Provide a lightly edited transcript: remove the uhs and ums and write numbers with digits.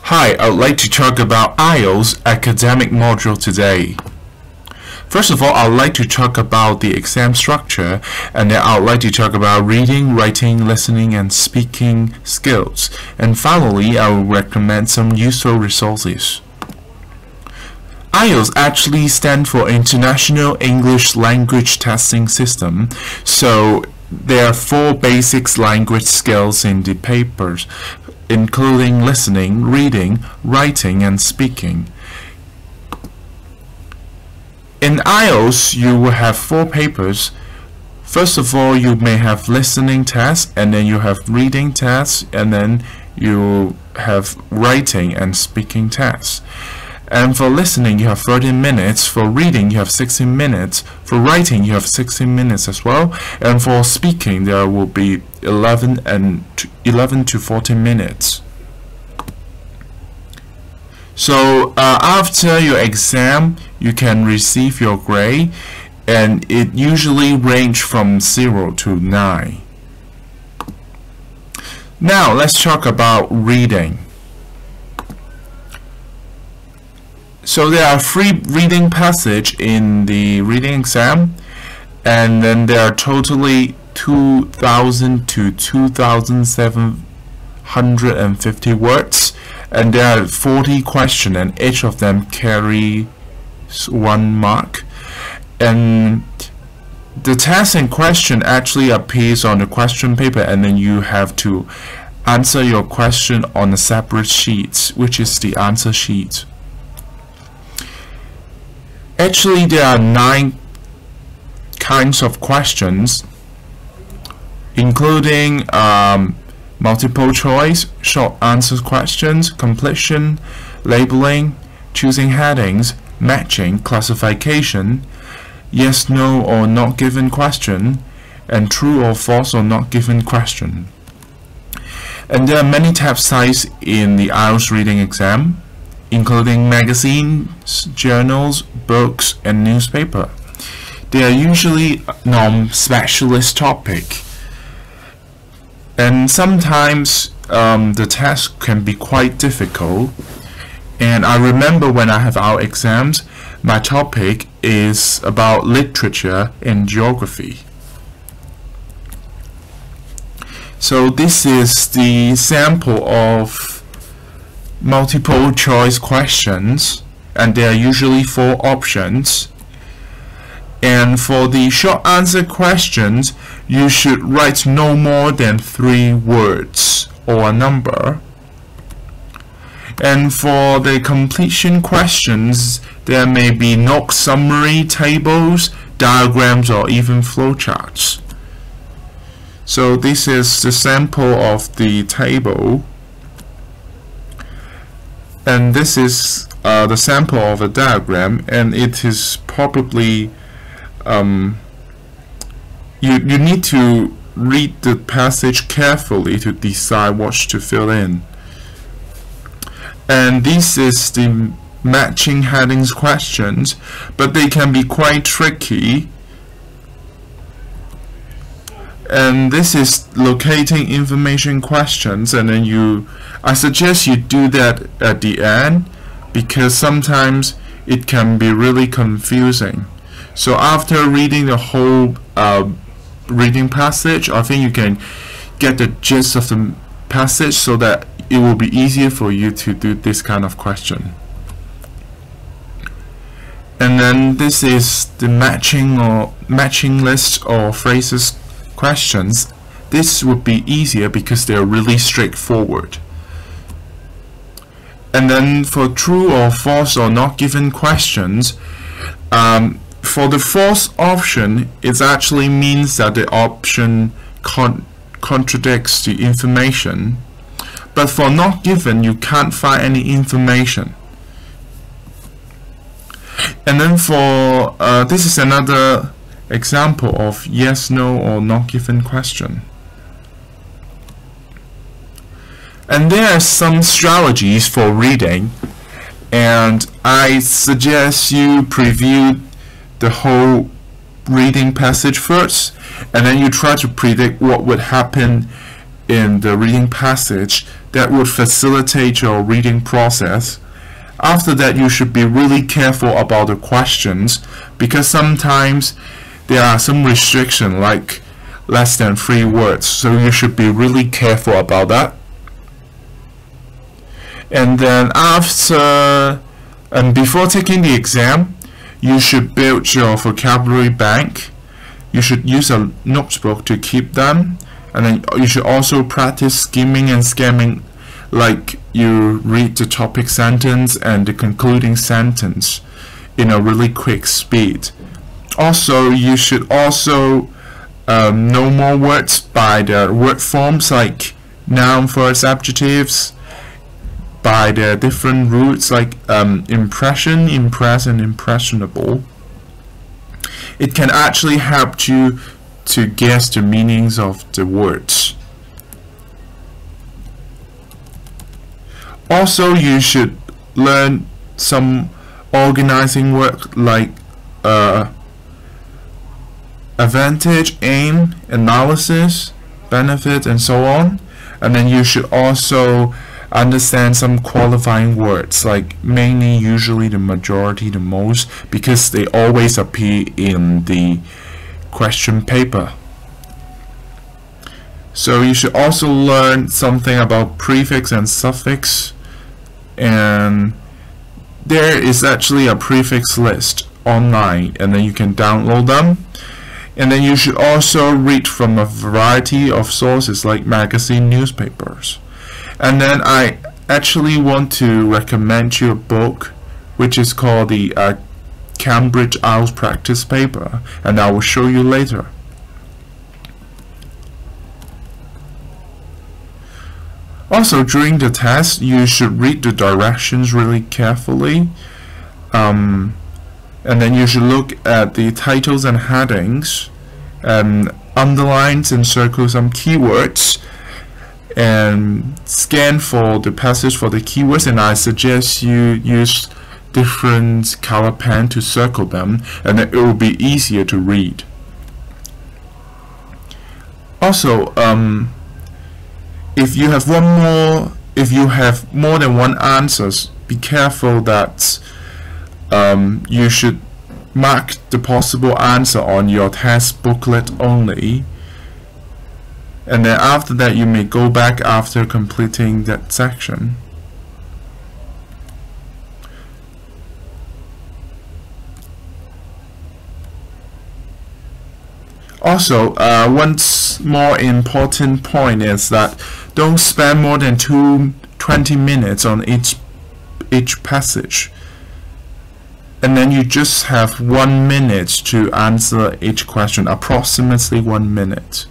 Hi, I would like to talk about IELTS academic module today. First of all, I would like to talk about the exam structure, and then I would like to talk about reading, writing, listening, and speaking skills. And finally, I will recommend some useful resources. IELTS actually stands for International English Language Testing System, so there are 4 basic language skills in the papers, including listening, reading, writing, and speaking. In IELTS, you will have 4 papers. First of all, you may have listening tests, and then you have reading tests, and then you have writing and speaking tests. And for listening, you have 30 minutes. For reading, you have 16 minutes. For writing, you have 16 minutes as well. And for speaking, there will be 11 to 14 minutes. So after your exam, you can receive your grade, and it usually ranges from 0 to 9. Now let's talk about reading. So there are 3 reading passages in the reading exam, and then there are totally 2,000 to 2,750 words, and there are 40 questions, and each of them carries 1 mark. And the test in question actually appears on the question paper, and then you have to answer your question on a separate sheet, which is the answer sheet. Actually, there are 9 kinds of questions, including multiple choice, short answer questions, completion, labeling, choosing headings, matching, classification, yes, no, or not given question, and true or false or not given question. And there are many types in the IELTS reading exam, including magazines, journals, books, and newspaper. They are usually non-specialist topic, and sometimes the test can be quite difficult. And I remember when I have our exams, my topic is about literature and geography. So this is the sample of multiple choice questions, and there are usually 4 options. And for the short answer questions, you should write no more than 3 words or a number. And for the completion questions, there may be note summary tables, diagrams, or even flowcharts. So this is the sample of the table, and this is the sample of a diagram, and it is probably you need to read the passage carefully to decide what to fill in. And this is the matching headings questions, but they can be quite tricky. And this is locating information questions, and then I suggest you do that at the end, because sometimes it can be really confusing. So after reading the whole reading passage, I think you can get the gist of the passage, so that it will be easier for you to do this kind of question. And then this is the matching list or phrases questions. This would be easier because they're really straightforward. And then for true or false or not given questions, for the false option, it actually means that the option contradicts the information. But for not given, you can't find any information. And then for this is another example of yes, no, or not given question. And there are some strategies for reading, and I suggest you preview the whole reading passage first, and then you try to predict what would happen in the reading passage that would facilitate your reading process. After that, you should be really careful about the questions, because sometimes there are some restriction like less than 3 words, so you should be really careful about that. And then after and before taking the exam, you should build your vocabulary bank. You should use a notebook to keep them, and then you should also practice skimming and scamming, like you read the topic sentence and the concluding sentence in a really quick speed. Also, you should also know more words by the word forms like noun, verbs, adjectives, by the different roots like impression, impress, and impressionable. It can actually help you to guess the meanings of the words. Also, you should learn some organizing work like advantage, aim, analysis, benefit, and so on. And then you should also understand some qualifying words like mainly, usually, the majority, the most, because they always appear in the question paper. So you should also learn something about prefix and suffix, and there is actually a prefix list online, and then you can download them. And then you should also read from a variety of sources like magazine, newspapers. And then I actually want to recommend you a book which is called the Cambridge IELTS Practice Paper, and I will show you later. Also, during the test, you should read the directions really carefully, and then you should look at the titles and headings, and underline and circle some keywords, and scan for the passage for the keywords, and I suggest you use different color pen to circle them, and it will be easier to read. Also, if you have more than one answers, be careful that you should mark the possible answer on your test booklet only, and then after that you may go back after completing that section. Also, one more important point is that don't spend more than 20 minutes on each passage, and then you just have 1 minute to answer each question, approximately 1 minute.